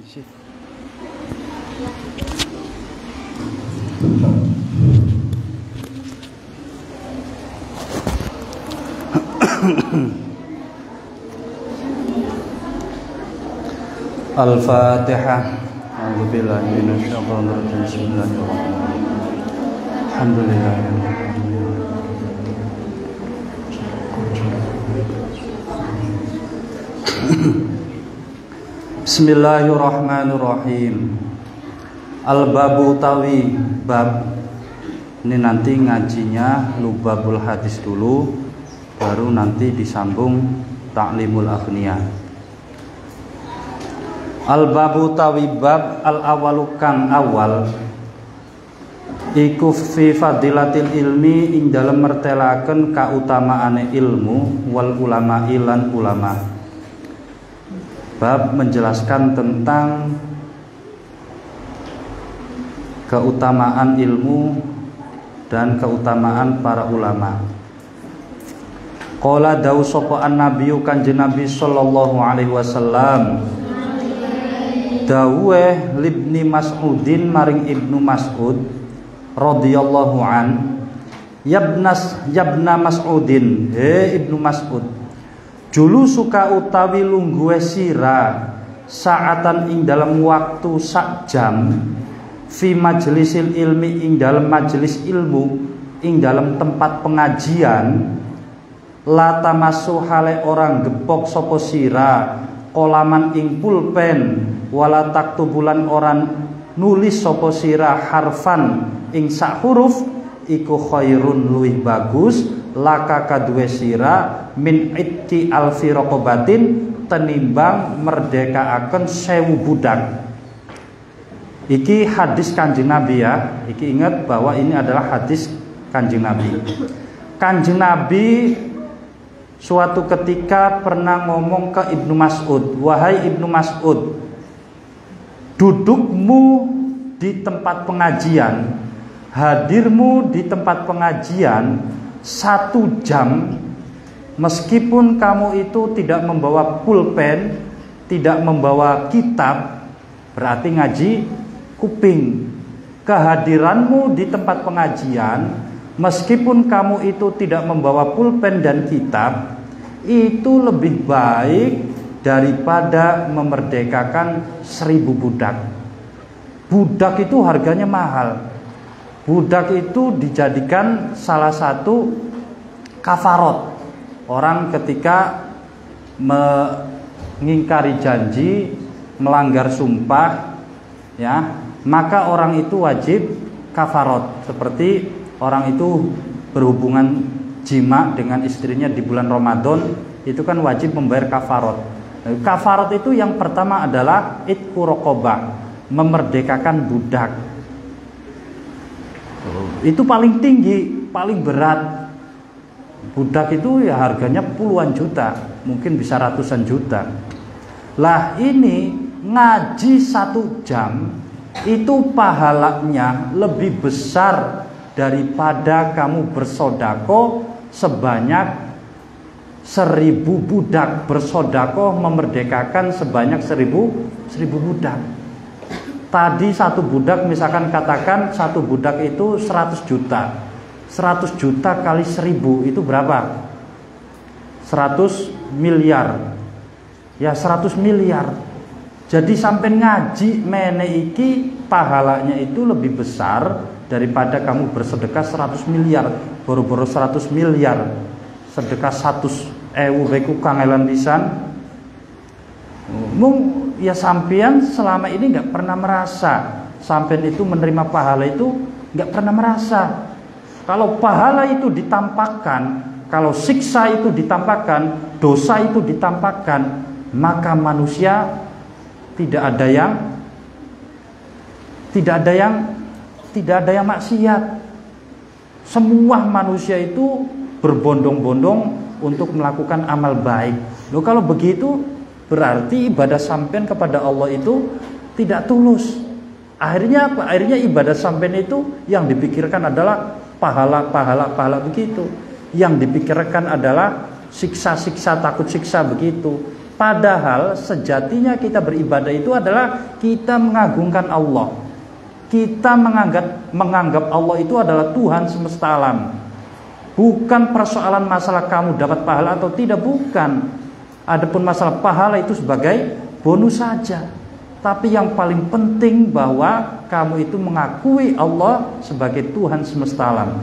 Isi. Al-Fatihah. A'udzubillahi minasyaitonir rajim. Bismillahirrahmanirrahim. Alhamdulillahirabbil Bismillahirrahmanirrahim. Al-babu utawi bab. Ini nanti ngajinya lubabul hadis dulu, baru nanti disambung ta'limul aghniyah. Al-babu utawi bab al-awalu kang awal iku fi fadilatil ilmi ing dalem mertelaken kautamaane ilmu wal ulama ilan ulama. Bab menjelaskan tentang keutamaan ilmu dan keutamaan para ulama. Qala dawu sapa an-nabiyyu kanjeng Nabi sallallahu alaihi wasallam, dawuhe libni Mas'udin maring Ibnu Mas'ud radhiyallahu an, yabna Mas'udin, he Ibnu Mas'ud, julu suka utawi lungguhe sira saatan ing dalam waktu sak jam fi majlisil ilmi ing dalam majelis ilmu ing dalam tempat pengajian la tamassu hale orang gepok sapa sira kolaman ing pulpen wala taktubulan orang nulis sapa sira harfan ing sak huruf iku khairun luwih bagus laka kaduwe sira min itti alfi raqabatin tenimbang merdekaaken 1000 budak. Iki hadis Kanjeng Nabi ya. Iki ingat bahwa ini adalah hadis Kanjeng Nabi. Kanjeng Nabi suatu ketika pernah ngomong ke Ibnu Mas'ud, wahai Ibnu Mas'ud, dudukmu di tempat pengajian, hadirmu di tempat pengajian 1 jam, meskipun kamu itu tidak membawa pulpen, tidak membawa kitab, berarti ngaji kuping. Kehadiranmu di tempat pengajian, meskipun kamu itu tidak membawa pulpen dan kitab, itu lebih baik daripada memerdekakan 1000 budak. Budak itu harganya mahal. Budak itu dijadikan salah satu kafarot. Orang ketika mengingkari janji, melanggar sumpah, ya, maka orang itu wajib kafarot. Seperti orang itu berhubungan jima dengan istrinya di bulan Ramadan, itu kan wajib membayar kafarot. Kafarot itu yang pertama adalah itqu raqabah, memerdekakan budak. Itu paling tinggi, paling berat. Budak itu ya harganya puluhan juta, mungkin bisa ratusan juta. Lah ini ngaji 1 jam itu pahalanya lebih besar daripada kamu bersodako sebanyak 1000 budak. Bersodako memerdekakan sebanyak 1000 budak. Tadi 1 budak, misalkan katakan 1 budak itu 100 juta. 100 juta kali 1000 itu berapa? 100 miliar. Ya 100 miliar. Jadi sampai ngaji mene iki pahalanya itu lebih besar daripada kamu bersedekah 100 miliar. Boro-boro 100 miliar. Sedekah 100.000 beku kangelan pisan. Mung ya sampean selama ini nggak pernah merasa sampean itu menerima pahala itu, nggak pernah merasa. Kalau pahala itu ditampakkan, kalau siksa itu ditampakkan, dosa itu ditampakkan, maka manusia tidak ada yang maksiat. Semua manusia itu berbondong-bondong untuk melakukan amal baik. Loh, kalau begitu berarti ibadah sampean kepada Allah itu tidak tulus. Akhirnya apa? Akhirnya ibadah sampean itu yang dipikirkan adalah pahala begitu. Yang dipikirkan adalah siksa-siksa, takut siksa begitu. Padahal sejatinya kita beribadah itu adalah kita mengagungkan Allah. Kita menganggap Allah itu adalah Tuhan semesta alam. Bukan persoalan masalah kamu dapat pahala atau tidak, bukan. Adapun masalah pahala itu sebagai bonus saja. Tapi yang paling penting bahwa kamu itu mengakui Allah sebagai Tuhan semesta alam.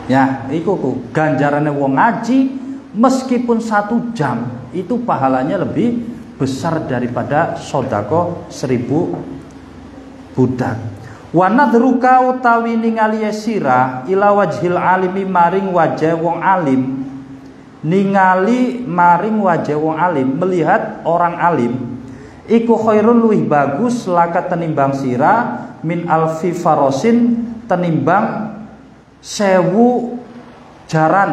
Ya, iku ganjarannya wong ngaji meskipun 1 jam itu pahalanya lebih besar daripada sedekah 1000 budak. Wa nadruka utawi ningali sira ila wajhil alimi maring wajah wong alim. Ningali maring wajah wong alim, melihat orang alim iku khairun luwih bagus laka tenimbang sira min alfi farosin tenimbang 1000 jaran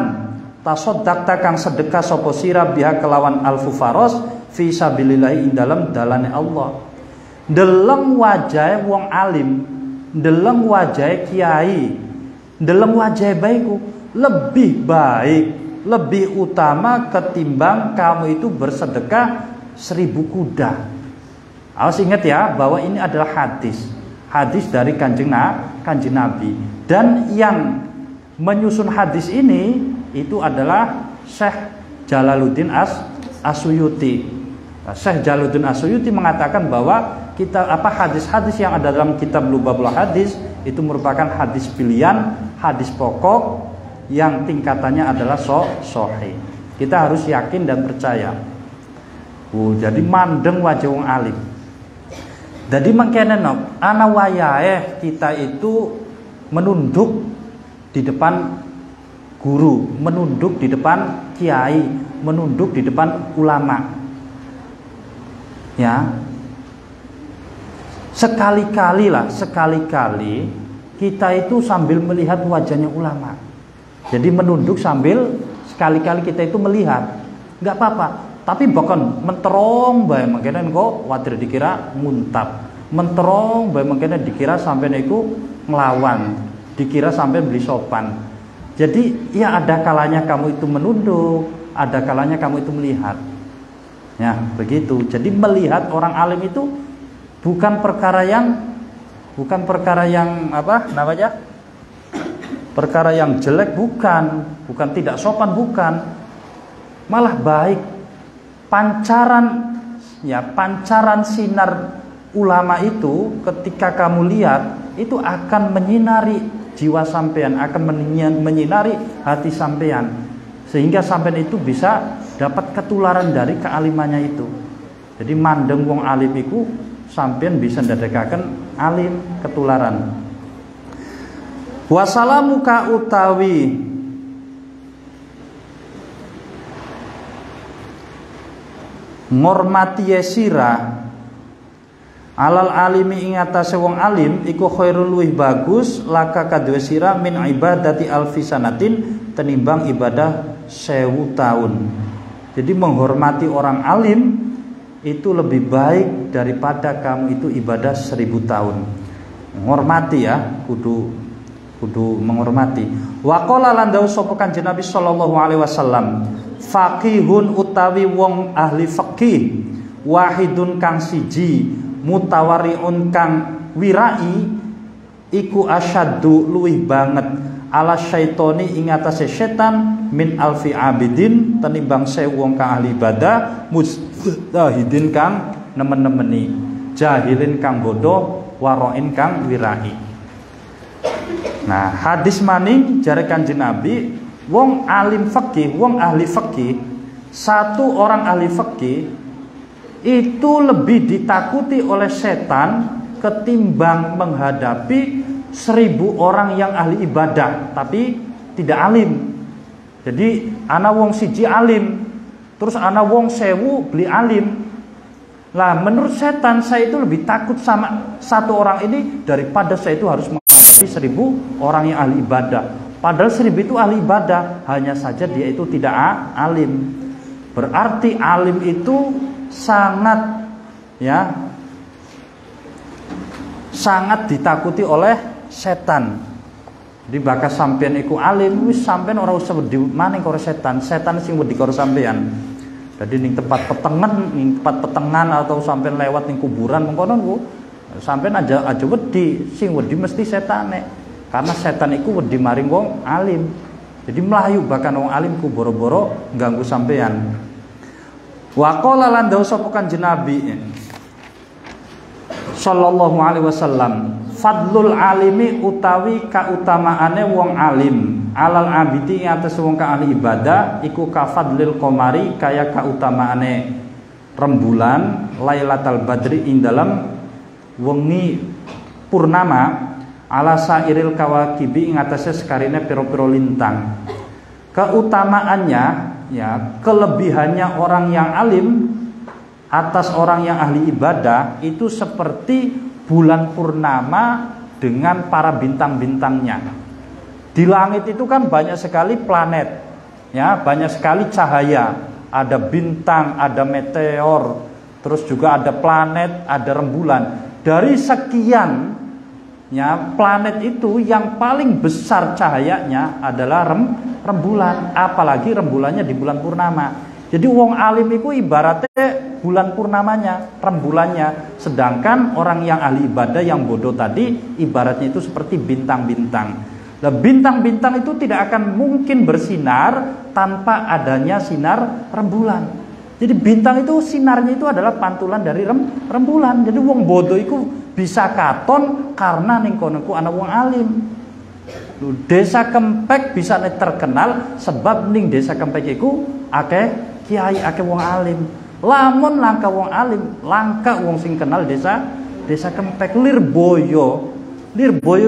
tasoddaq kang sedekah sapa sira biha kelawan alfu faros fi sabilillah ing dalam dalane Allah. Deleng wajah wong alim, deleng wajah kiai, deleng wajah baikku lebih baik, lebih utama ketimbang kamu itu bersedekah 1000 kuda. Harus ingat ya bahwa ini adalah hadis dari kanjeng Nabi, dan yang menyusun hadis ini itu adalah Syekh Jalaluddin As-Suyuti. Syekh Jalaluddin As-Suyuti mengatakan bahwa hadis-hadis yang ada dalam kitab Lubabul Hadis itu merupakan hadis pilihan, hadis pokok yang tingkatannya adalah sahih. Kita harus yakin dan percaya. Jadi mandeng wajah wong alim. Jadi mangkene ana wayahe kita itu menunduk di depan guru, menunduk di depan kiai, menunduk di depan ulama. Ya. Sekali-kali kita itu sambil melihat wajahnya ulama. Jadi menunduk sambil sekali-kali kita itu melihat. Enggak apa-apa, tapi bahkan menterong bae mangkene kok wadir dikira muntab. Menterong bae mangkene dikira sampai niku nglawan, dikira sampai beli sopan. Jadi ya ada kalanya kamu itu menunduk, ada kalanya kamu itu melihat. Ya, begitu. Jadi melihat orang alim itu bukan perkara yang apa namanya? Perkara yang jelek, bukan tidak sopan, bukan. Malah baik. Pancaran sinar ulama itu ketika kamu lihat itu akan menyinari jiwa sampean, akan menyinari hati sampean, sehingga sampean itu bisa dapat ketularan dari kealimannya itu. Jadi mandeng wong alim iku sampean bisa ndadekaken alim ketularan. Wasalamuka utawi ngormati sira alal alimi ing atase wong alim iku khairul luwih bagus laka kadue sira min ibadati alfi sanatin tenimbang ibadah 1000 tahun. Jadi menghormati orang alim itu lebih baik daripada kamu itu ibadah 1000 tahun. Menghormati ya, kudu menghormati. Wa qala lan dawuh sapa Kanjeng Nabi sallallahu alaihi wasallam, faqihun utawi wong ahli fikih, wahidun kang siji, mutawariun kang wirai, iku asyaddu luwih banget ala syaitoni ing atase setan min alfi abidin tenimbang 1000 wong kang ahli ibadah, mujtahidin kang nemen-nemeni, jahilin kang bodoh, waroin kang wirai. Nah, hadis maning jare Kanjeng Nabi, wong alim fikih, wong ahli fikih, satu orang ahli fikih itu lebih ditakuti oleh setan ketimbang menghadapi 1000 orang yang ahli ibadah tapi tidak alim. Jadi ana wong siji alim, terus ana wong 1000 beli alim. Lah menurut setan saya itu lebih takut sama satu orang ini daripada saya itu harus 1000 orang yang ahli ibadah. Padahal 1000 itu ahli ibadah, hanya saja dia itu tidak alim. Berarti alim itu sangat ditakuti oleh setan. Jadi bakas sampean iku alim, wis sampean ora usah wedi maning karo setan. Setan sing wedi karo sampean. Jadi ning tempat petengan atau sampai lewat ning kuburan mengkono ku sampai aja wedi, sing wedi mesti setane. Karena setan iku wedi maring wong alim. Jadi melayu bahkan wong alim ku boro-boro ganggu sampean. Wa qala lan dawu sapa Kanjeng Nabi sallallahu alaihi wasallam, fadlul alimi utawi kautamaane wong alim alal abidi atas wong ka ahli ibadah iku ka fadlil qamari kaya kautamaane rembulan lailatul badri ing dalam wengi purnama ala sairil kawakibi ing atase sekarine pira-pira lintang. Keutamaannya ya, kelebihannya orang yang alim atas orang yang ahli ibadah itu seperti bulan purnama dengan para bintang-bintangnya. Di langit itu kan banyak sekali planet, ya, banyak sekali cahaya, ada bintang, ada meteor, terus juga ada planet, ada rembulan. Dari sekian ya planet itu yang paling besar cahayanya adalah rembulan, apalagi rembulannya di bulan purnama. Jadi wong alim itu ibaratnya bulan purnamanya, rembulannya. Sedangkan orang yang ahli ibadah yang bodoh tadi ibaratnya itu seperti bintang-bintang. Nah, bintang-bintang itu tidak akan mungkin bersinar tanpa adanya sinar rembulan. Jadi bintang itu sinarnya itu adalah pantulan dari rembulan. Jadi wong bodoh itu bisa katon karena ning kono ku ana wong alim. Desa Kempek bisa terkenal sebab ning desa Kempek iku akeh kiai, akeh wong alim. Lamun langka wong alim, langka wong sing kenal desa Kempek. Lirboyo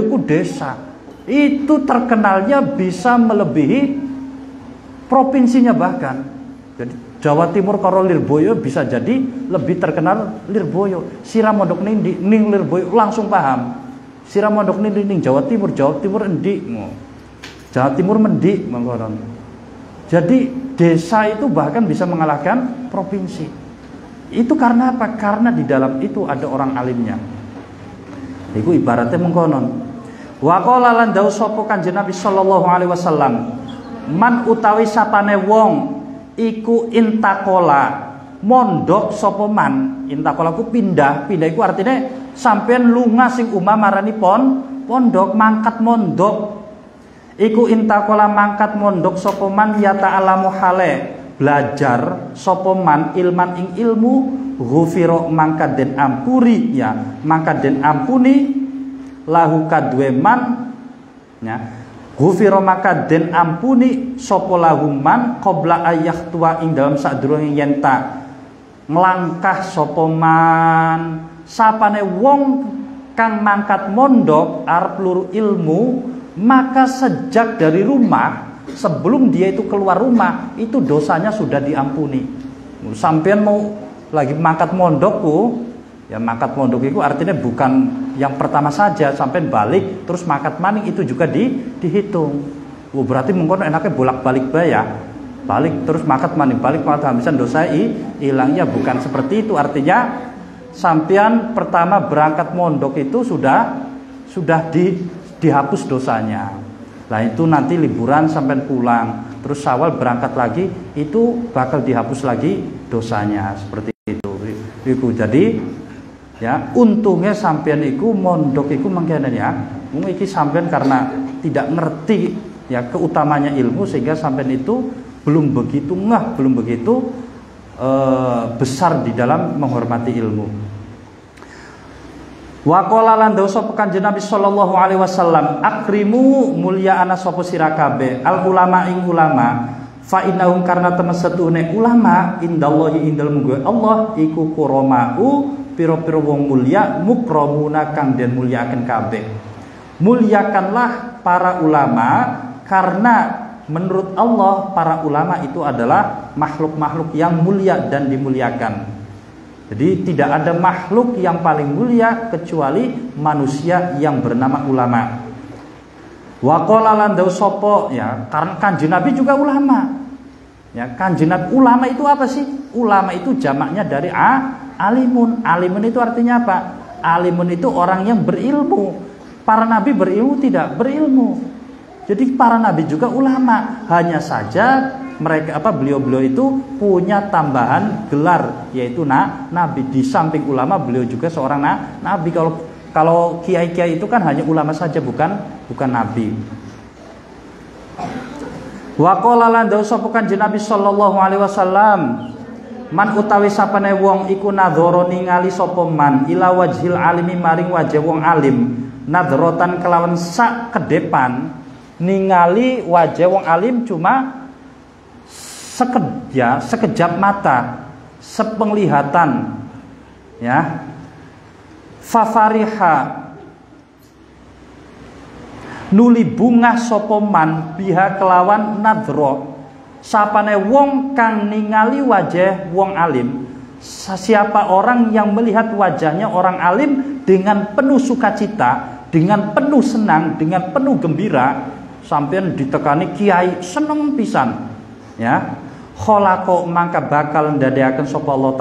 ku desa. Itu terkenalnya bisa melebihi provinsinya bahkan. Jadi Jawa Timur karo Lirboyo bisa jadi lebih terkenal Lirboyo. Siramondok ning Lirboyo langsung paham. Siramondok ning Jawa Timur endi? Jawa Timur mendik mengkonon. Jadi desa itu bahkan bisa mengalahkan provinsi. Itu karena apa? Karena di dalam itu ada orang alimnya. Iku ibaratnya mengkonon. Wa qala lan dawu sapa Kanjeng Nabi sallallahu alaihi wasallam, man utawi sapane wong iku intakola mondok sapa man. Intakola ku pindah iku artinya sampean lunga sing umah marani pondok, mangkat mondok. Iku intakola mangkat mondok sapa man ya ta'alamu hale belajar sapa man ilman ing ilmu ghufira mangkat den ampuri ya, mangkat den ampuni lahu kadwe man ya, ghufira maka den ampuni sapa lahu man qabla ayah tua ing dalam sadurunge yen ta nglangkah sapa man. Sapane wong kang mangkat mondok arep luru ilmu, maka sejak dari rumah sebelum dia itu keluar rumah itu dosanya sudah diampuni. Sampean mau lagi mangkat mondokku, ya mangkat mondok itu artinya bukan yang pertama saja, sampean balik terus mangkat maning itu juga dihitung. Berarti mungkin enaknya bolak-balik ya. Balik terus mangkat maning, balik habisan dosa hilangnya, bukan seperti itu. Artinya sampean pertama berangkat mondok itu sudah dihapus dosanya. Nah itu nanti liburan sampai pulang, terus Syawal berangkat lagi, itu bakal dihapus lagi dosanya, seperti itu. Jadi ya untungnya sampean iku mondok iku mangkene ya. Mung iki sampean karena tidak ngerti ya keutamanya ilmu sehingga sampean itu belum begitu besar di dalam menghormati ilmu. Wa qala lan dawu sapa Kanjeng Nabi sallallahu alaihi wasallam, akrimu mulya ana sapa sira kabeh al ulama ing ulama, fa innahum karna temesetune ulama indallahi indal munggo Allah iku kuramau pira-pira wong mulya mukramuna kang den mulyakaken kabeh. Mulyakanlah para ulama karena menurut Allah para ulama itu adalah makhluk-makhluk yang mulia dan dimuliakan. Jadi tidak ada makhluk yang paling mulia kecuali manusia yang bernama ulama. Wa qala lan dawu sapa ya, karena Kanjeng Nabi juga ulama. Ya, Kanjeng Nabi ulama itu apa sih? Ulama itu jamaknya dari alimun. Alimun itu artinya apa? Alimun itu orang yang berilmu. Para nabi berilmu tidak? Berilmu. Jadi para nabi juga ulama. Hanya saja mereka beliau-beliau itu punya tambahan gelar yaitu nabi. Di samping ulama beliau juga seorang nabi. Kalau kiai-kiai itu kan hanya ulama saja, bukan nabi. Wa qala lan dawu sapa Kanjeng Nabi sallallahu alaihi wasallam, man utawi sapane wong iku nadzara ningali sapa man ila wajhil alimi maring wajah wong alim, nadratan kelawan sak kedepan, ningali wajah wong alim cuma sekejap mata, sepenglihatan, ya. Fafariha nuli bunga sapa man biha kelawan nadro, sapane wong kang ningali wajah wong alim. Siapa orang yang melihat wajahnya orang alim dengan penuh sukacita, dengan penuh senang, dengan penuh gembira, sampean ditekani kiai seneng pisan, ya. Kholaqo maka bakal ndadekaken sapa Allah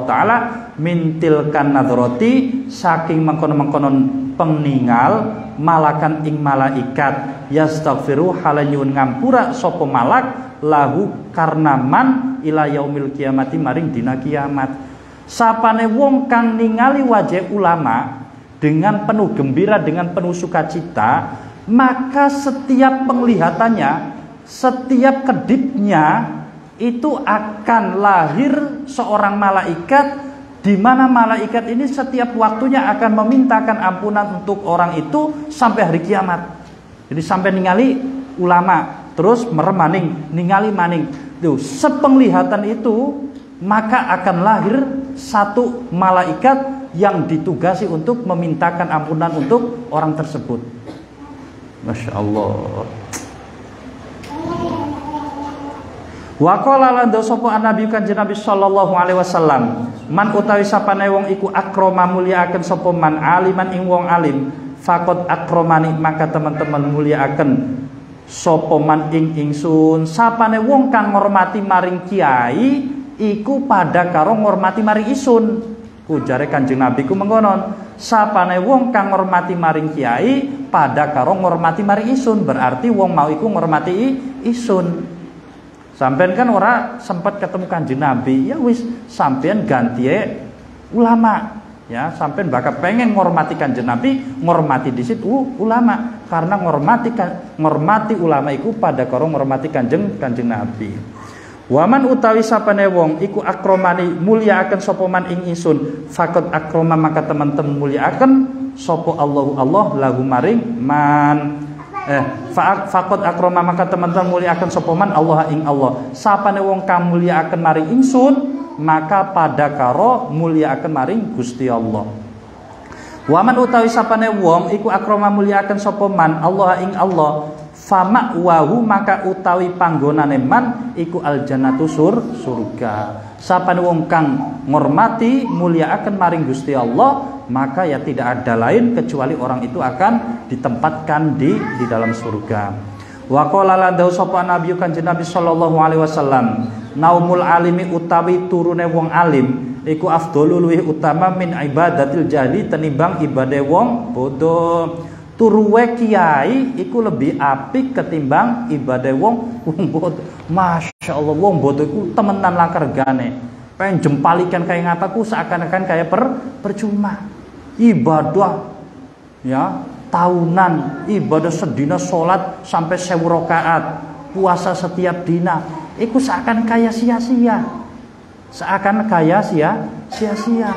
taala mintilkan nadroti saking mengkonon-mengkonon peninggal malakan ing malaikat yastaghfiru halanyun ngampura sapa malak lahu karena man ila yaumil kiamati maring dina kiamat. Sapane wong kang ningali wajah ulama dengan penuh gembira, dengan penuh sukacita, maka setiap penglihatannya, setiap kedipnya itu akan lahir seorang malaikat, di mana malaikat ini setiap waktunya akan memintakan ampunan untuk orang itu sampai hari kiamat. Jadi sampai ningali ulama terus meremaning, ningali maning. Tuh, sepenglihatan itu maka akan lahir satu malaikat yang ditugasi untuk memintakan ampunan untuk orang tersebut. Masya Allah. Wa qala lan sapa Nabi Kanjeng Nabi sallallahu alaihi wasallam, man utawi sapane wong iku akrama mulyaaken sapa man aliman ing wong alim, faqad akramani maka teman-teman mulyaaken sapa man ing ingsun. Sapane wong kang ngormati maring kiai iku pada karo ngormati maring isun. Ujare Kanjeng Nabi ku mengkonon, sapane wong kang ngormati maring kiai pada karo ngormati maring isun, berarti wong mau iku ngormati isun. Sampean kan ora sempat ketemu Kanjeng Nabi, ya wis sampean ganti ulama, ya. Sampean bakal pengen ngormati Kanjeng Nabi, ngormati di situ ulama, karena ngormati ulama iku pada karo ngormati Kanjeng Nabi. Waman utawi sapane wong iku akromani mulyaaken sapa man ing isun, faqad akroma maka teman-teman mulyaaken sapa Allah lahu maring man. Faqad akroma maka teman-teman mulyaaken sapa man Allah ing Allah. Sapane wong kang mulyaaken maring ingsun, maka pada karo mulyaaken maring Gusti Allah. Waman utawi sapane wong iku akroma mulyaaken sapa man Allah ing Allah, fama wahu maka utawi panggonane man iku aljannatu surga. Sapane wong kang ngormati mulyaaken maring Gusti Allah, maka ya tidak ada lain kecuali orang itu akan ditempatkan di dalam surga. Wa qala la dawu sapa Nabi Kanjeng Nabi sallallahu alaihi wasallam, naumul alimi utawi turune wong alim iku afdhalul luwih utama min ibadatil jahli tenimbang ibadah wong bodoh. Turuwe kiai iku lebih apik ketimbang ibadah wong bodoh. Masya Allah, wong bodoh iku temenan langkargane. Pengen jempalikan kayak ngataku seakan-akan kayak percuma. Ibadah ya tahunan, ibadah sedina sholat sampai 1000 rakaat, puasa setiap dina, iku seakan kaya sia-sia. Seakan kaya sia-sia.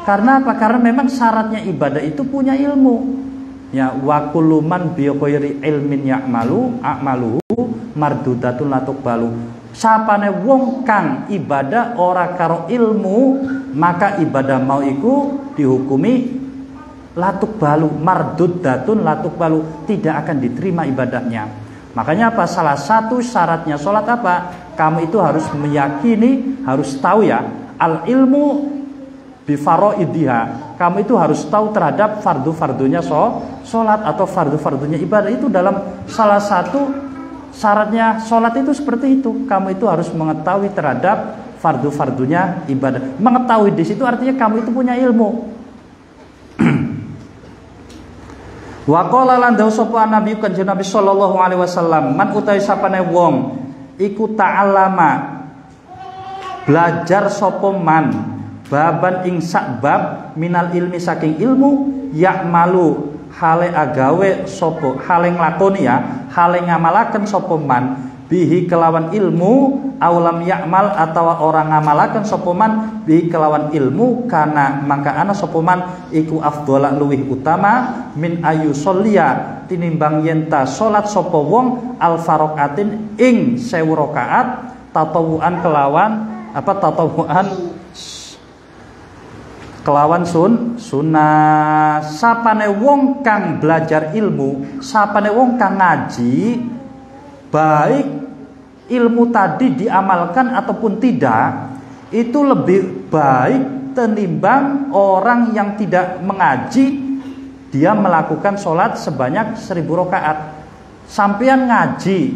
Karena apa? Karena memang syaratnya ibadah itu punya ilmu. Ya wa kullu man bi ghairi ilmin a'maluhu mardudatun la tuqbalu. Sapane wong kang ibadah ora karo ilmu, maka ibadah mau iku dihukumi latuk balu, mardudatun latuk balu, tidak akan diterima ibadahnya. Makanya apa? Salah satu syaratnya sholat apa? Kamu itu harus meyakini, harus tahu ya, al ilmu bifaroidiha. Kamu itu harus tahu terhadap fardu-fardunya sholat atau fardu-fardunya ibadah. Itu dalam salah satu syaratnya sholat itu seperti itu. Kamu itu harus mengetahui terhadap fardu-fardunya ibadah. Mengetahui di situ artinya kamu itu punya ilmu. Wa qala lan dawu sapa Nabi Kanjeng Nabi sallallahu alaihi wasallam, man utawi sapane wong iku ta'allama belajar sapa man baban ing sak bab minal ilmi saking ilmu ya'malu hale agawe sapa hale nglakoni ya hale ngamalaken sapa man bihi kelawan ilmu aulam ya'mal atawa orang ngamalaken sapa man bihi kelawan ilmu kana mangka ana sapa man iku afdhala luwih utama min ayu sholliya tinimbang yen ta salat sapa wong al faraqatin ing 1000 rakaat tatawuan kelawan sunnah. Sapane wong kang belajar ilmu, sapane wong kang ngaji, baik ilmu tadi diamalkan ataupun tidak, itu lebih baik tenimbang orang yang tidak mengaji, dia melakukan sholat sebanyak 1000 rakaat. Sampean ngaji,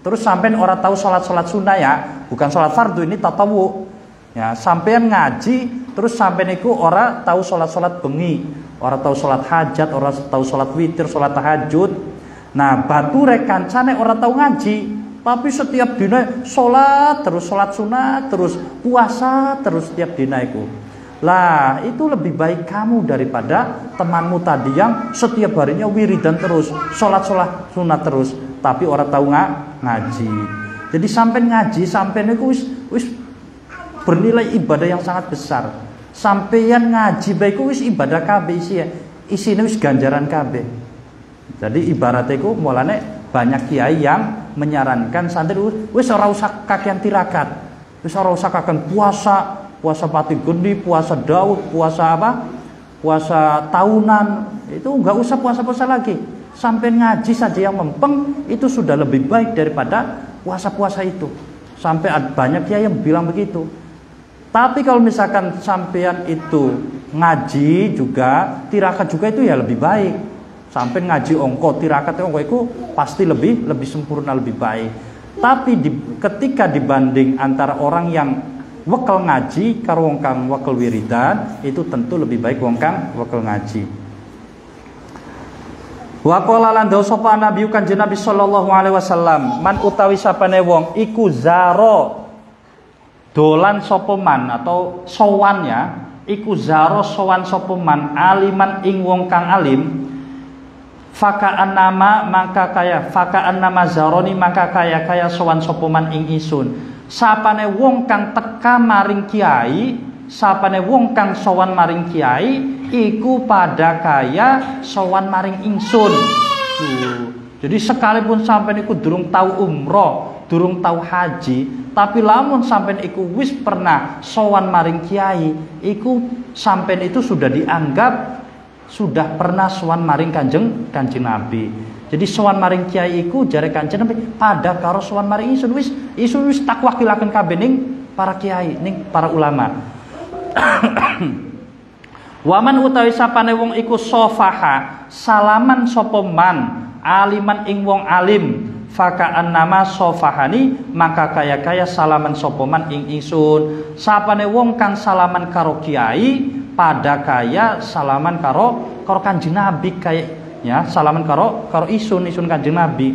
terus sampean orang tahu sholat sunnah ya, bukan sholat fardu, ini tatawu. Ya, sampean ngaji terus sampean iku ora tahu sholat bengi, ora tahu sholat hajat, ora tahu sholat witir, sholat tahajud. Nah, bature kancane ora tahu ngaji, tapi setiap dina sholat terus, sholat sunat terus, puasa terus setiap dina iku. Lah, itu lebih baik kamu daripada temanmu tadi yang setiap harinya wiridan terus, sholat sunat terus, tapi orang tahu ngaji. Jadi sampean ngaji, sampean iku wis bernilai ibadah yang sangat besar. Sampeyan ngaji baik wis ibadah kabeh isine wis ganjaran kabeh. Jadi ibaratnya iku mulane banyak kiai yang menyarankan santri wis ora usah kakean tirakat. Wis ora usah kakean puasa pati geni, puasa Daud, puasa apa? Puasa tahunan. Itu enggak usah puasa-puasa lagi. Sampai ngaji saja yang mempeng itu sudah lebih baik daripada puasa-puasa itu. Sampai banyak kiai yang bilang begitu. Tapi kalau misalkan sampean itu ngaji juga, tirakat juga itu ya lebih baik. Sampai ngaji ongko, tirakat ongko itu pasti lebih sempurna, lebih baik. Tapi ketika dibanding antara orang yang wekel ngaji karo wong kang wekel wiridan, itu tentu lebih baik wong kang wekel ngaji. Wa qala lan dawu sapa Nabi Kanjeng Nabi sallallahu alaihi wasallam, man utawi sapane wong iku zaro dolan sapa man atau sowan ya, iku zaro sowan sapa man aliman ing wong kang alim, fakaan nama zaroni maka kaya sowan sapa man ing isun. Sapane wong kang teka maring kiai, sapane wong kang sowan maring kiai, iku pada kaya sowan maring ingsun. Jadi sekalipun sampean iku durung tahu umroh, durung tahu haji, tapi lamun sampean iku wis pernah sowan maring kiai, iku sampean itu sudah dianggap sudah pernah sowan maring kanjeng Nabi. Jadi sowan maring kiai iku jare kanjeng Nabi pada karo sowan maring isun wis tak wakilaken kabeh ning para kiai, ning para ulama. Waman utawi sapane wong iku sofaha salaman sapa man aliman ing wong alim, fakaan nama sofahani maka kaya salaman sapa man ing isun. Sapane wong kang salaman karo kiai pada kaya salaman karo kanjeng Nabi, kaya ya salaman karo isun kanjeng Nabi.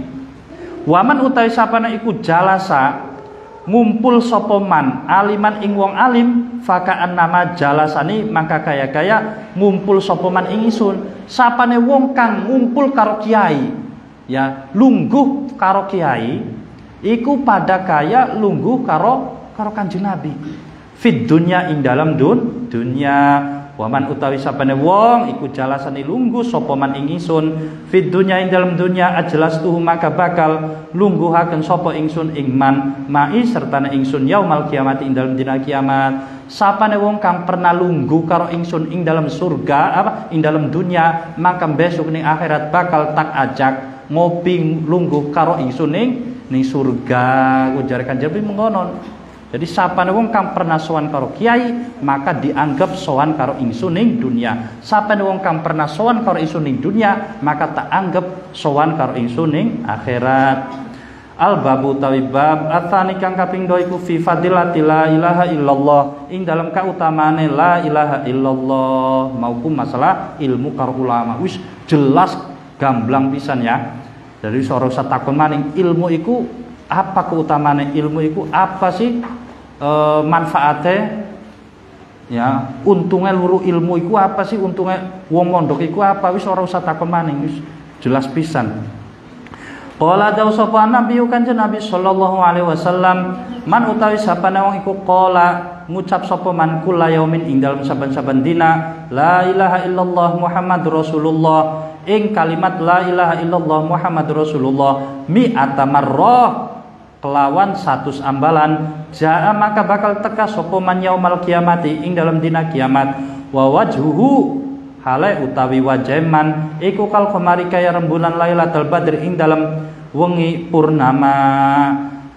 Waman utawi sapane iku jalasa ngumpul sapa man aliman ing wong alim, fakaan nama jalasani maka kaya ngumpul sapa man ing isun. Sapane wong kang ngumpul karo kiai, ya lungguh karo kiai, iku pada kaya lungguh karo kanjeng Nabi. Fid dunya ing dalam dunya. Waman utawi sapane wong iku jalasane lungguh sapa man ing ingsun fid dunya ing dalam dunya ajlastuhu maka bakal lungguhaken sapa ingsun ing man mai sertane ingsun yaumal kiamat ing dalam dina kiamat. Sapane wong kang pernah lungguh karo ingsun ing dalam surga ing dalam dunya, maka besok ning akhirat bakal tak ajak ngopi lungguh karo ingsun ning surga. Ujar Kanjeng Nabi mengonon. Jadi sapane wong kang pernah sowan karo kiai maka dianggap sowan karo ingsun ning dunia. Sapane wong kang pernah sowan karo ingsun ning dunia maka tak anggap sowan karo ingsun ning akhirat. Al babu tawibab atani kang kaping 2 iku fi fadilati la ilaha illallah, ing dalam kautamaane la ilaha illallah maupun masalah ilmu karo ulama. Wis jelas gamblang pisan ya. Jadi ora usah takon maning ilmu iku Apa keutamaan ilmu iku? Apa sih manfaatnya? Ya, untungnya luru ilmu iku apa sih? Untungnya wong mondok iku apa? Wis ora usah takon maning, wis jelas pisan. Qala dawu sapa Nabi Kanjeng Nabi sallallahu alaihi wasallam, man utawi sapane wong iku qala ngucap sapa man kula yaumin ing dalem saben-saben dina la ilaha illallah Muhammadur Rasulullah, ing kalimat la ilaha illallah Muhammadur Rasulullah mi'ata marrah kelawan 100 ambalan, jaa maka bakal teka sapa man yaumal kiamati ing dalam dina kiamat, wa wajhuhu hale utawi wajeman iku kal qamari kaya rembulan Lailatul Badr ing dalam wengi purnama.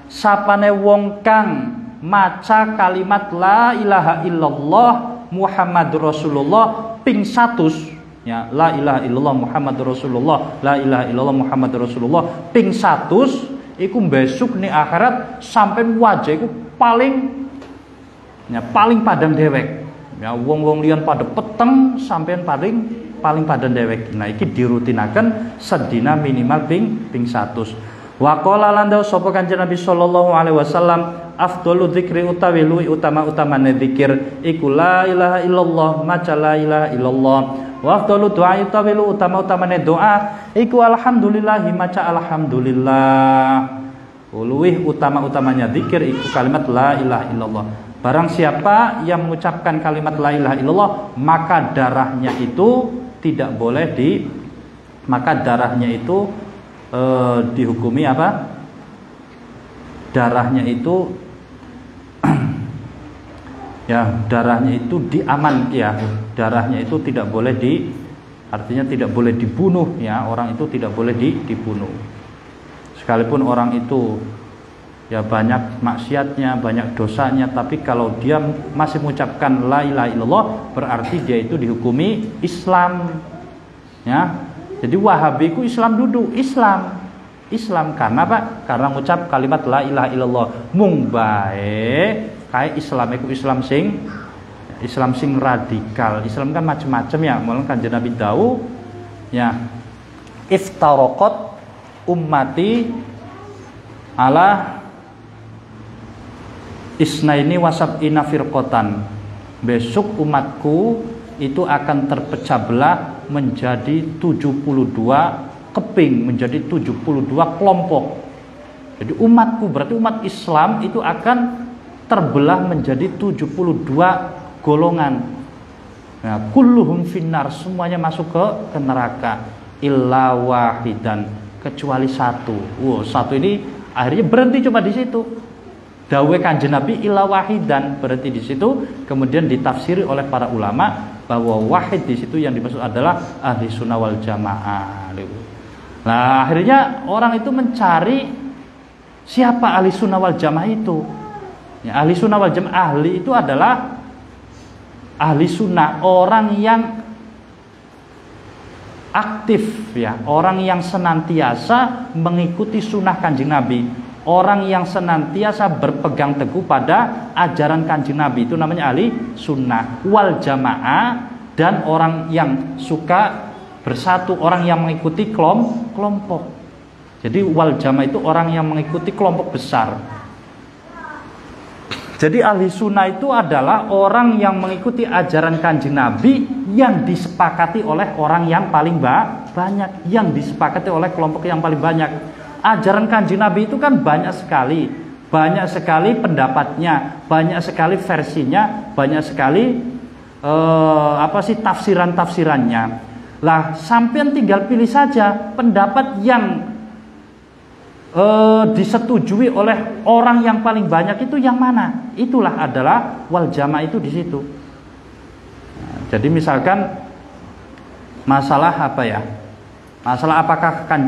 Sapane wong kang maca kalimat la ilaha illallah Muhammadur Rasulullah ping 100, ya, la ilaha illallah Muhammadur Rasulullah, la ilaha illallah Muhammadur Rasulullah ping 100 iku besok ning akhirat sampean wajah iku paling padang dewek. Ya, wong-wong liyan pada peteng sampean paling padang dewek. Nah, iki dirutinaken sedina minimal ping 100. Wa qala lan dawu sapa Kanjeng Nabi sallallahu alaihi wasallam, afdalu dzikri utawi luwih utama-utamane zikir iku la ilaha illallah, maca la ilaha illallah. Wa afdalu du'a utawi luwih utama-utamane doa iku alhamdulillah, maca alhamdulillah. Luwih utama-utamanya zikir iku kalimat la ilaha illallah. Barang siapa yang mengucapkan kalimat la ilaha illallah, maka darahnya itu tidak boleh dihukumi apa? Darahnya itu ya, darahnya itu diaman ya. Darahnya itu tidak boleh artinya tidak boleh dibunuh ya. Orang itu tidak boleh dibunuh. Sekalipun orang itu ya banyak maksiatnya, banyak dosanya, tapi kalau dia masih mengucapkan la ilaha illallah, berarti dia itu dihukumi Islam. Ya. Jadi Wahabi ku Islam duduk, Islam karena apa? Karena mengucap kalimat la ilaha illallah. Mung bae kae Islam iku Islam sing radikal. Islam kan macam-macam ya. Mulane Kanjeng Nabi dawuh ya, iftaraqat ummati ala isnaini wasab'ina firqatan. Besok umatku itu akan terpecah belah menjadi 72 keping, menjadi 72 kelompok. Jadi umatku berarti umat Islam itu akan terbelah menjadi 72 golongan. Nah, kulluhum finnar, semuanya masuk ke neraka illa wahidan, kecuali satu. Satu ini akhirnya berhenti cuma di situ. Dawe Kanjeng Nabi illa wahidan, berarti di situ. Kemudian ditafsiri oleh para ulama bahwa wahid di situ yang dimaksud adalah ahli sunnah wal jamaah. Nah, akhirnya orang itu mencari siapa ahli sunnah wal jamaah itu. Ya, ahli sunnah wal jamaah, ahli itu adalah ahli sunnah, orang yang aktif ya, orang yang senantiasa mengikuti sunnah Kanjeng Nabi. Orang yang senantiasa berpegang teguh pada ajaran Kanjeng Nabi, itu namanya ahli sunnah wal jamaah. Dan orang yang suka bersatu, orang yang mengikuti kelompok. Jadi wal jamaah itu orang yang mengikuti kelompok besar. Jadi ahli sunnah itu adalah orang yang mengikuti ajaran Kanjeng Nabi yang disepakati oleh orang yang paling banyak, yang disepakati oleh kelompok yang paling banyak. Ajaran Kanjeng Nabi itu kan banyak sekali pendapatnya, banyak sekali versinya, banyak sekali tafsirannya. Lah, sampean tinggal pilih saja pendapat yang disetujui oleh orang yang paling banyak itu yang mana. Itulah adalah wal jamaah itu di situ. Nah, jadi misalkan masalah apa ya? Masalah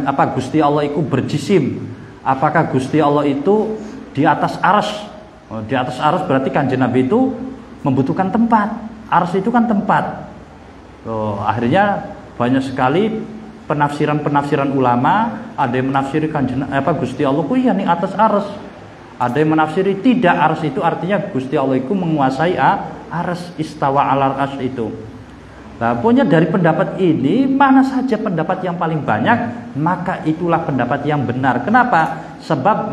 apa Gusti Allah itu berjisim? Apakah Gusti Allah itu di atas arsy? Di atas arsy berarti Kanjeng Nabi itu membutuhkan tempat. Arsy itu kan tempat. Akhirnya banyak sekali penafsiran ulama. Ada yang menafsiri Gusti Allah ku ya ning atas arsy. Ada yang menafsiri tidak, arsy itu artinya Gusti Allah itu menguasai arsy, istawa alal arsy itu. Nah, pokoknya dari pendapat ini, mana saja pendapat yang paling banyak, maka itulah pendapat yang benar. Kenapa? Sebab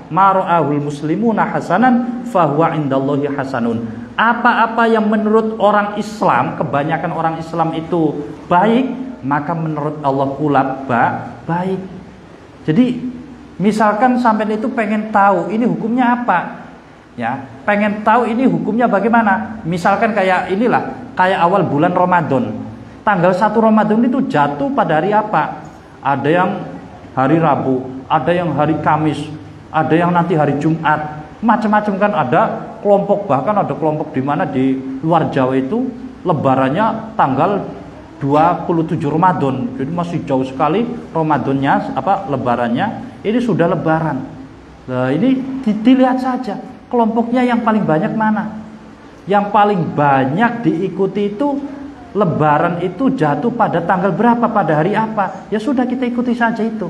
mara'ahul muslimuna hasanan fahuwa indallahi hasanun. Apa-apa yang menurut orang Islam, kebanyakan orang Islam itu baik, maka menurut Allah pula baik. Jadi misalkan sampai itu pengen tahu ini hukumnya apa, ya, pengen tahu ini hukumnya bagaimana. Misalkan kayak inilah, kayak awal bulan Ramadan, tanggal 1 Ramadan itu jatuh pada hari apa? Ada yang hari Rabu, ada yang hari Kamis, ada yang nanti hari Jumat, macam-macam kan ada kelompok, bahkan ada kelompok di mana di luar Jawa itu lebarannya tanggal 27 Ramadan. Jadi masih jauh sekali Ramadannya, lebarannya ini sudah lebaran. Nah, ini dilihat saja kelompoknya yang paling banyak mana. Yang paling banyak diikuti itu lebaran itu jatuh pada tanggal berapa, pada hari apa. Ya sudah, kita ikuti saja itu.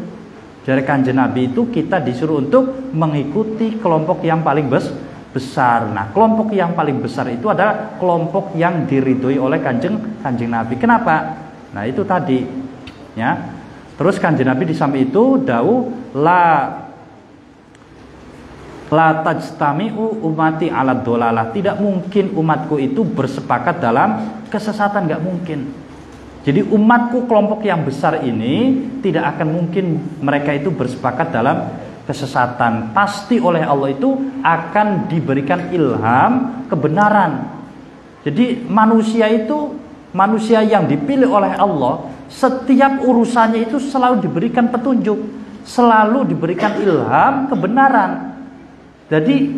Dari Kanjeng Nabi itu kita disuruh untuk mengikuti kelompok yang paling besar. Nah, kelompok yang paling besar itu adalah kelompok yang diridhoi oleh Kanjeng Nabi. Kenapa? Nah, itu tadi, ya. Terus Kanjeng Nabi di samping itu dawuh la tajtami'u ummati 'ala dhalalah. Tidak mungkin umatku itu bersepakat dalam kesesatan, enggak mungkin. Jadi umatku, kelompok yang besar ini tidak akan mungkin mereka itu bersepakat dalam kesesatan. Pasti oleh Allah itu akan diberikan ilham kebenaran. Jadi manusia itu, manusia yang dipilih oleh Allah, setiap urusannya itu selalu diberikan petunjuk, selalu diberikan ilham kebenaran. Jadi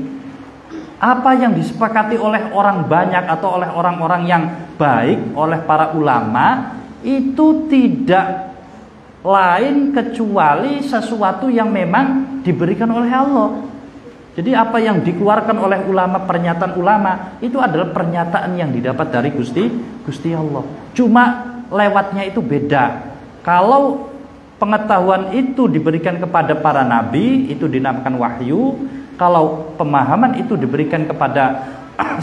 apa yang disepakati oleh orang banyak atau oleh orang-orang yang baik, oleh para ulama, itu tidak lain kecuali sesuatu yang memang diberikan oleh Allah. Jadi apa yang dikeluarkan oleh ulama, pernyataan ulama, itu adalah pernyataan yang didapat dari Gusti Allah. Cuma lewatnya itu beda. Kalau pengetahuan itu diberikan kepada para nabi, itu dinamakan wahyu. Kalau pemahaman itu diberikan kepada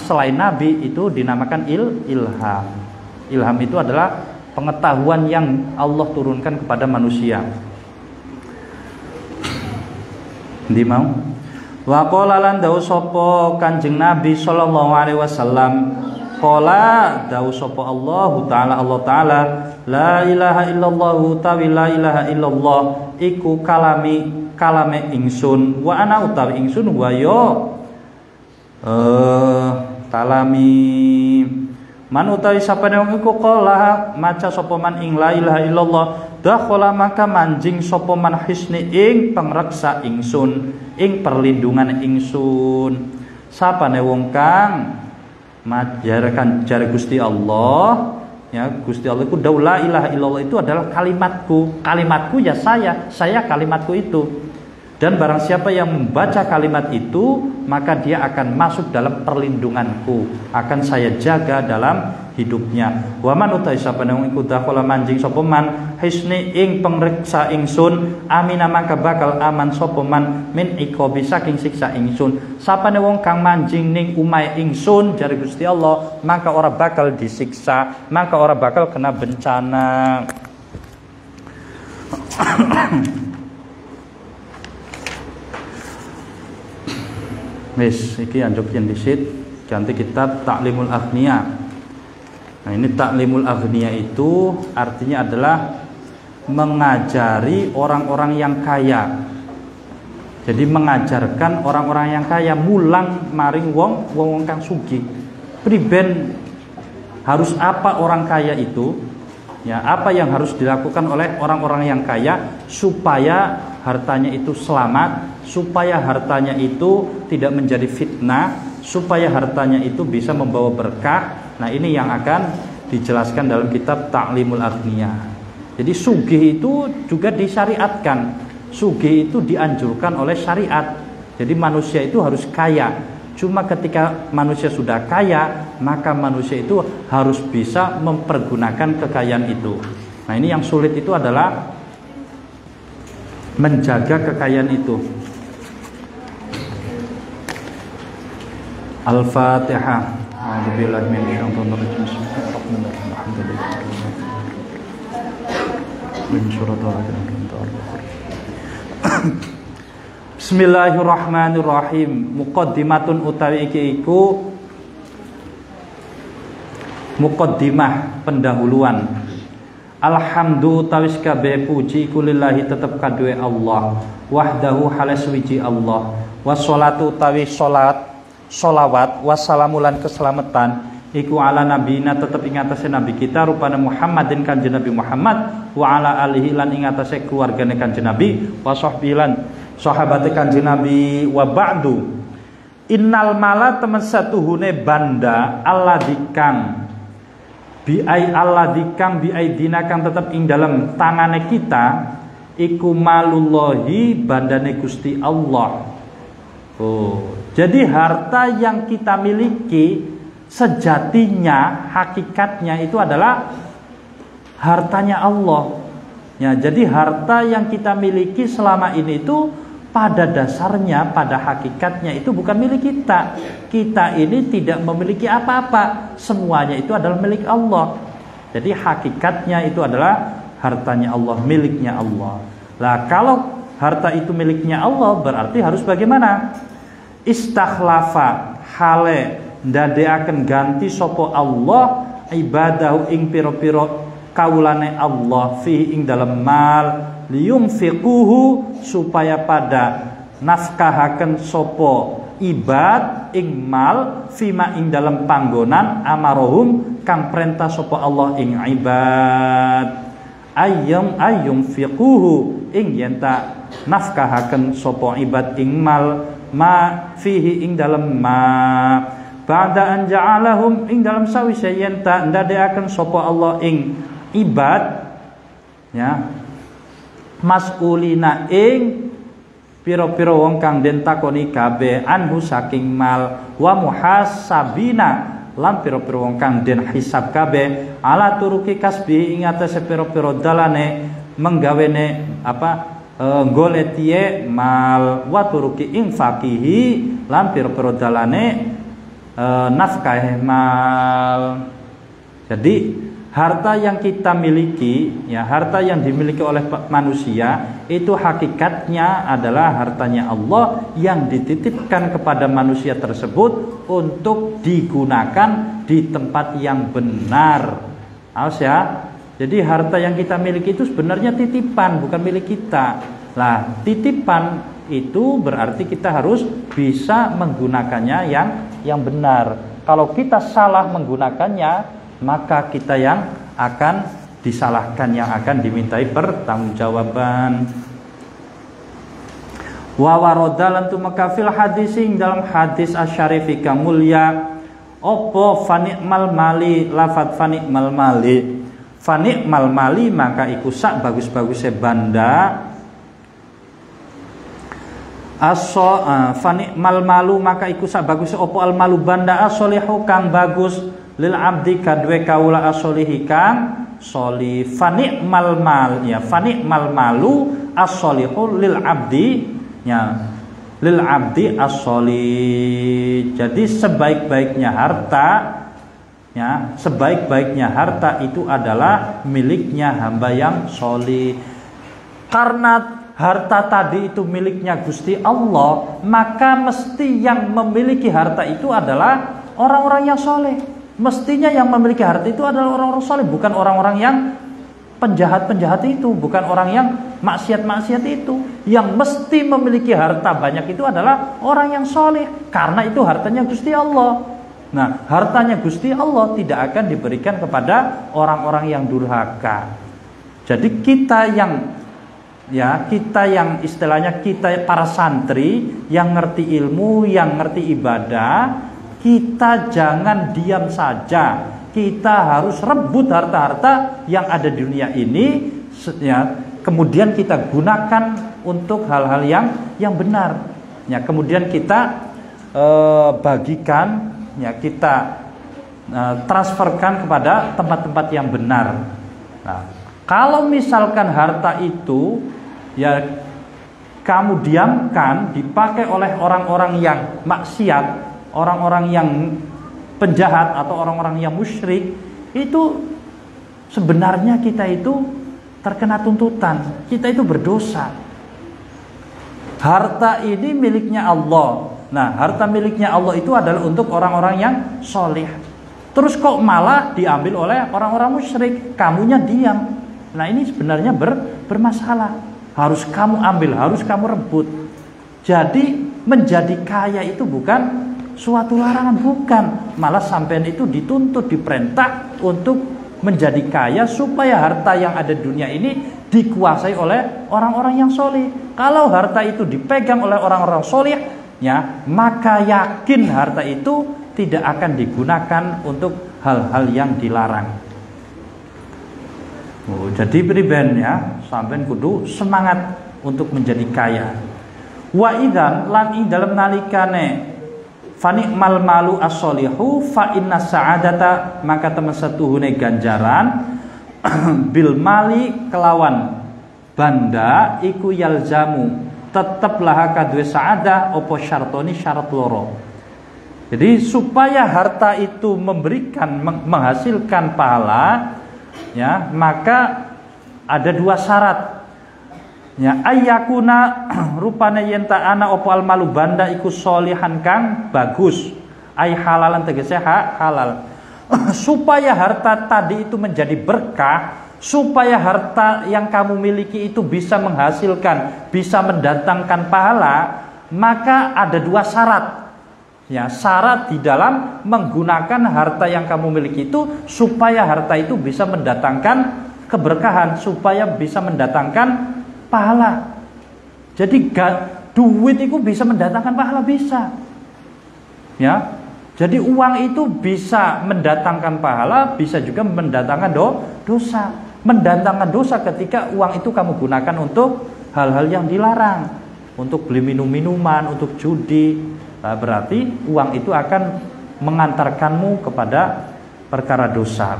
selain nabi, itu dinamakan ilham. Ilham itu adalah pengetahuan yang Allah turunkan kepada manusia. Ndi mau? Wa qala lan dawu sapa Kanjeng Nabi sallallahu alaihi wasallam, qala dawu sapa Allah taala la ilaha illallah utawi la ilaha illallah iku kalame ingsun wa ana utawi ingsun wa yo kalami man utawi sapane wong iku qala maca sapa man ing la ilaha illallah dakhala maka manjing sapa man hisni ing pangreksa ingsun, ing perlindungan ingsun. Sapane wong kang majarkan jare Gusti Allah, ya, Gusti Allah itu la ilaha illallah itu adalah kalimatku ya saya kalimatku itu. Dan barang siapa yang membaca kalimat itu, maka dia akan masuk dalam perlindunganku, akan saya jaga dalam hidupnya. Wa man utai sapane wong iku dakhala manjing sapa man hisni ing pengreksa ingsun, amina maka bakal aman sapa man min iqabi saking siksa ingsun. Sapane wong kang manjing ning umahe ingsun jare Gusti Allah, maka ora bakal disiksa, maka ora bakal kena bencana. Wis, iki anjuk yen disit ganti kitab Ta'limul Aghnia. Nah, ini Ta'limul Aghnia itu artinya adalah mengajari orang-orang yang kaya. Jadi mengajarkan orang-orang yang kaya mulang maring wong kang sugih. Priben harus apa orang kaya itu? Ya, apa yang harus dilakukan oleh orang-orang yang kaya supaya hartanya itu selamat, supaya hartanya itu tidak menjadi fitnah, supaya hartanya itu bisa membawa berkah. Nah, ini yang akan dijelaskan dalam kitab Ta'limul Aghnia. Jadi sugih itu juga disyariatkan. Sugih itu dianjurkan oleh syariat. Jadi manusia itu harus kaya. Cuma ketika manusia sudah kaya, maka manusia itu harus bisa mempergunakan kekayaan itu. Nah, ini yang sulit itu adalah menjaga kekayaan itu. Al-Fatihah. A'udzubillahi minasyaitonir rajim. Bismillahirrahmanirrahim. Min syurati al-Qur'an. Bismillahirrahmanirrahim. Muqaddimatun utawi iki iku muqaddimah pendahuluan. Alhamdu tawis kabeh puji kulillahi tetep kaduwe Allah wahdahu halas wiji Allah. Wassalatu tawi sholawat wassalamu lan keselamatan iku ala nabiyina tetep ing atase nabi kita rupane Muhammadin kanjeng Nabi Muhammad wa ala alihi lan ing atase keluargane kanjeng Nabi wa sahbihi lan sahabate kanjeng Nabi wa ba'du. Innal mala temen satuhune banda alladikang bi'ai alladikang bi'ai dina kang tetep ing dalam tangane kita iku malullahi bandane Gusti Allah. Jadi harta yang kita miliki sejatinya, hakikatnya itu adalah hartanya Allah. Ya, jadi harta yang kita miliki selama ini itu pada dasarnya, pada hakikatnya itu bukan milik kita. Kita ini tidak memiliki apa-apa. Semuanya itu adalah milik Allah. Jadi hakikatnya itu adalah hartanya Allah, miliknya Allah. Nah, kalau harta itu miliknya Allah berarti harus bagaimana? Istakhlafa hale ndadeaken ganti sapa Allah ibadahu ing pira-pira kaulane Allah fihi ing dalam mal liyumfiquhu supaya pada nafkahaken sapa ibad ing mal fima ing dalam panggonan amarohum kang perintah sapa Allah ing ibad ayyum fiquhu ing yenta nafkahaken sapa ibad ing mal ma fihi ing dalam ma ba'da an ja'alahum ing dalam sawise yen ta ndadeaken sapa Allah ing ibad ya mas'ulina ing pira-pira wong kang den takoni kabeh anhu saking mal wa muhasabina lan pira-pira wong kang den hisab kabeh ala turuki kasbi ing atase pira-pira dalane menggawene goletiye mal wa turuki infaqihi lan pira-pira dalane nafkah mal. Jadi harta yang kita miliki, ya harta yang dimiliki oleh manusia itu hakikatnya adalah hartanya Allah yang dititipkan kepada manusia tersebut untuk digunakan di tempat yang benar. Awas ya. Jadi harta yang kita miliki itu sebenarnya titipan, bukan milik kita. Nah, titipan itu berarti kita harus bisa menggunakannya yang benar. Kalau kita salah menggunakannya, maka kita yang akan disalahkan, yang akan dimintai pertanggungjawaban. Wa warodalan tu makafil hadising dalam hadis asyarifika mulia opo fanikmal mali lafat fanikmal mali fanikmal mali maka iku sak bagus-bagusnya banda fanikmal malu maka iku sak bagusnya opo al malu banda asolihu kang bagus lil abdi kadwe kaula asolihi kang soli fanikmal mal ya fanikmal malu asolihu lil abdi ya lil abdi as-soli. Jadi sebaik-baiknya harta ya, sebaik-baiknya harta itu adalah miliknya hamba yang soli. Karena harta tadi itu miliknya Gusti Allah, maka mesti yang memiliki harta itu adalah orang-orang yang soleh. Mestinya yang memiliki harta itu adalah orang-orang soleh, bukan orang-orang yang penjahat-penjahat itu, bukan orang yang maksiat-maksiat itu. Yang mesti memiliki harta banyak itu adalah orang yang soleh, karena itu hartanya Gusti Allah. Nah, hartanya Gusti Allah tidak akan diberikan kepada orang-orang yang durhaka. Jadi kita yang istilahnya kita para santri yang ngerti ilmu, yang ngerti ibadah, kita jangan diam saja. Kita harus rebut harta-harta yang ada di dunia ini ya, kemudian kita gunakan untuk hal-hal yang benar ya, kemudian kita bagikan ya, kita transferkan kepada tempat-tempat yang benar. Nah, kalau misalkan harta itu ya kamu diamkan dipakai oleh orang-orang yang maksiat, orang-orang yang penjahat atau orang-orang yang musyrik, itu sebenarnya kita itu terkena tuntutan, kita itu berdosa. Harta ini miliknya Allah. Nah, harta miliknya Allah itu adalah untuk orang-orang yang soleh. Terus kok malah diambil oleh orang-orang musyrik, kamunya diam. Nah, ini sebenarnya bermasalah. Harus kamu ambil, harus kamu rebut. Jadi menjadi kaya itu bukan suatu larangan, bukan. Malah sampean itu dituntut, diperintah untuk menjadi kaya supaya harta yang ada di dunia ini dikuasai oleh orang-orang yang soleh. Kalau harta itu dipegang oleh orang-orang soleh, ya, maka yakin harta itu tidak akan digunakan untuk hal-hal yang dilarang. Oh, jadi priben ya, sampean kudu semangat untuk menjadi kaya. Wa idzan lan ing dalem nalikane fani'mal malu as-solihu fa inna sa'adata, maka temen setuhune ganjaran bil mali kelawan banda iku yalzamu teteplah kadue sa'adah opo syartoni syarat loro. Jadi supaya harta itu memberikan menghasilkan pahala, ya, maka ada dua syarat. Ya, ayyakuna rupane yen ta ana opo al malu banda iku solihan kang bagus, ay halalan tegese halal. Supaya harta tadi itu menjadi berkah, supaya harta yang kamu miliki itu bisa menghasilkan, bisa mendatangkan pahala, maka ada dua syarat. Ya, syarat di dalam menggunakan harta yang kamu miliki itu supaya harta itu bisa mendatangkan keberkahan, supaya bisa mendatangkan pahala. Jadi duit itu bisa mendatangkan pahala, bisa. Ya. Jadi uang itu bisa mendatangkan pahala, bisa juga mendatangkan dosa. Mendatangkan dosa ketika uang itu kamu gunakan untuk hal-hal yang dilarang, untuk beli minuman, untuk judi. Nah, berarti uang itu akan mengantarkanmu kepada perkara dosa.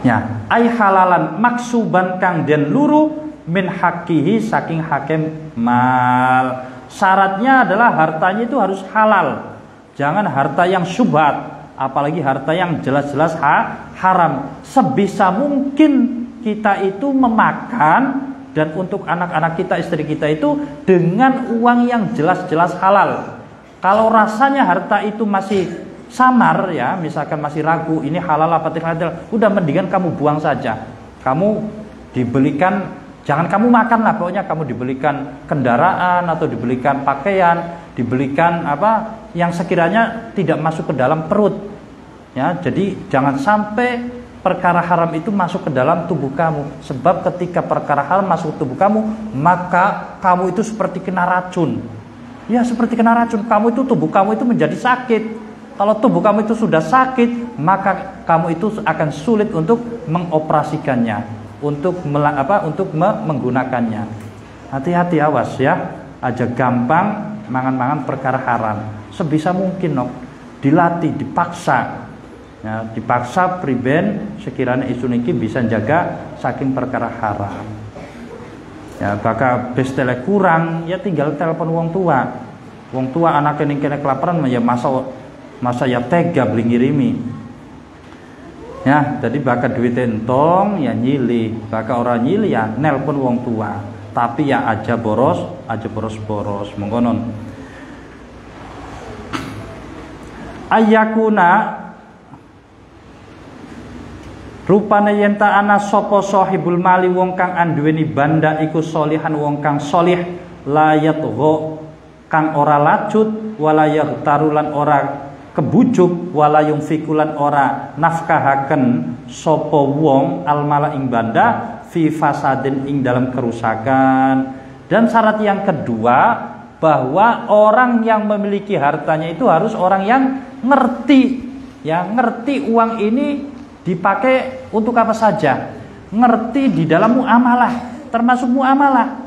Ya, ai halalan maksuban kang den luru min hakihi saking hakim mal. Syaratnya adalah hartanya itu harus halal. Jangan harta yang syubhat, apalagi harta yang jelas-jelas haram. Sebisa mungkin kita itu memakan dan untuk anak-anak kita, istri kita itu dengan uang yang jelas-jelas halal. Kalau rasanya harta itu masih samar, ya, misalkan masih ragu ini halal apa tidak halal, udah mendingan kamu buang saja. Kamu dibelikan, jangan kamu makan lah, pokoknya kamu dibelikan kendaraan atau dibelikan pakaian, dibelikan apa yang sekiranya tidak masuk ke dalam perut. Ya, jadi jangan sampai perkara haram itu masuk ke dalam tubuh kamu. Sebab ketika perkara haram masuk ke tubuh kamu, maka kamu itu seperti kena racun. Ya, seperti kena racun. Kamu itu, tubuh kamu itu menjadi sakit. Kalau tubuh kamu itu sudah sakit, maka kamu itu akan sulit untuk mengoperasikannya, untuk menggunakannya. Hati-hati, awas ya. Aja gampang mangan-mangan perkara haram. Sebisa mungkin dilatih, dipaksa. Ya, dipaksa priben sekiranya isu niki bisa jaga saking perkara haram. Ya, bakal bestele kurang, ya tinggal telepon wong tua. Wong tua anaknya ning kene kelaparan, ya masa ya tega beli ngirimi. Ya, jadi bakal duit entong ya nyili, bakal orang nyili ya nelpon wong tua. Tapi ya aja boros mengkonon. Ayakuna rupane yen ta ana sapa sahibul mali wong kang anduweni banda iku solihan wong kang solih layat gho kang ora lacut walayah tarulan ora kebujuk walayung fikulan ora nafkahaken sapa wong almala ing banda fi fasadin ing dalam kerusakan. Dan syarat yang kedua, bahwa orang yang memiliki hartanya itu harus orang yang ngerti, ya, ngerti uang ini dipakai untuk apa saja, ngerti di dalam muamalah, termasuk muamalah.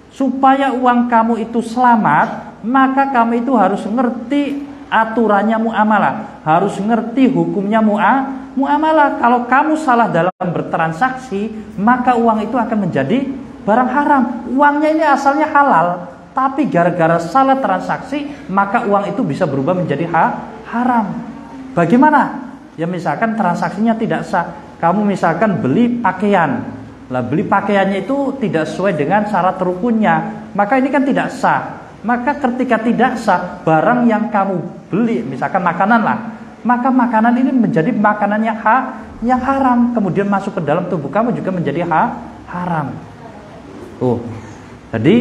Supaya uang kamu itu selamat, maka kamu itu harus ngerti aturannya muamalah, harus ngerti hukumnya muamalah. Kalau kamu salah dalam bertransaksi, maka uang itu akan menjadi barang haram. Uangnya ini asalnya halal, tapi gara-gara salah transaksi, maka uang itu bisa berubah menjadi haram. Bagaimana? Ya misalkan transaksinya tidak sah. Kamu misalkan beli pakaian, Lah beli pakaiannya itu tidak sesuai dengan syarat rukunnya, maka ini kan tidak sah. Maka ketika tidak sah, barang yang kamu beli, misalkan makanan lah, maka makanan ini menjadi makanan yang haram, kemudian masuk ke dalam tubuh kamu juga menjadi haram. Jadi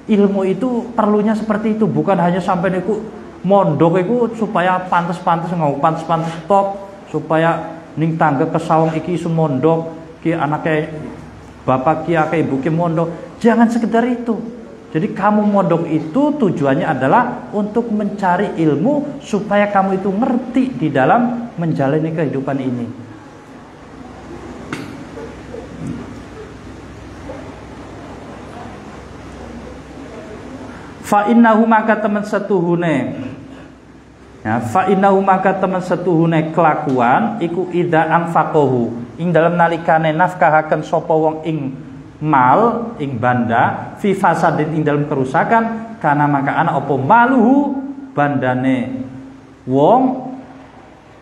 ilmu itu perlunya seperti itu, bukan hanya sampai niku mondok iku supaya pantes-pantes ngau pantes-pantes top, supaya ning tangga ke sawang iki isu mondok, ki anaknya bapak ki akeh ibu ki mondok. Jangan sekedar itu. Jadi kamu mondok itu tujuannya adalah untuk mencari ilmu supaya kamu itu ngerti di dalam menjalani kehidupan ini. Fa innahu maka teman setuhune, ya, fa innahu maka teman setuhune kelakuan iku ida anfaqahu ing dalam nalikane nafkahaken sapa wong ing mal ing banda fi fasadin ing dalam kerusakan kana maka ana apa maluhu bandane wong,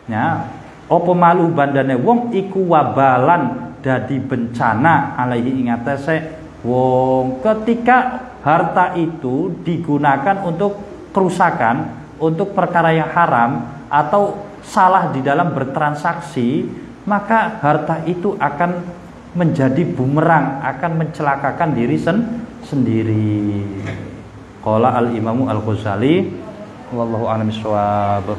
ya, apa maluhu bandane wong iku wabalan dadi bencana alaihi ing atase wong. Ketika harta itu digunakan untuk kerusakan, untuk perkara yang haram atau salah di dalam bertransaksi, maka harta itu akan menjadi bumerang, akan mencelakakan diri sendiri. Qala al-Imamu Al-Ghazali wallahu a'lam bishawab.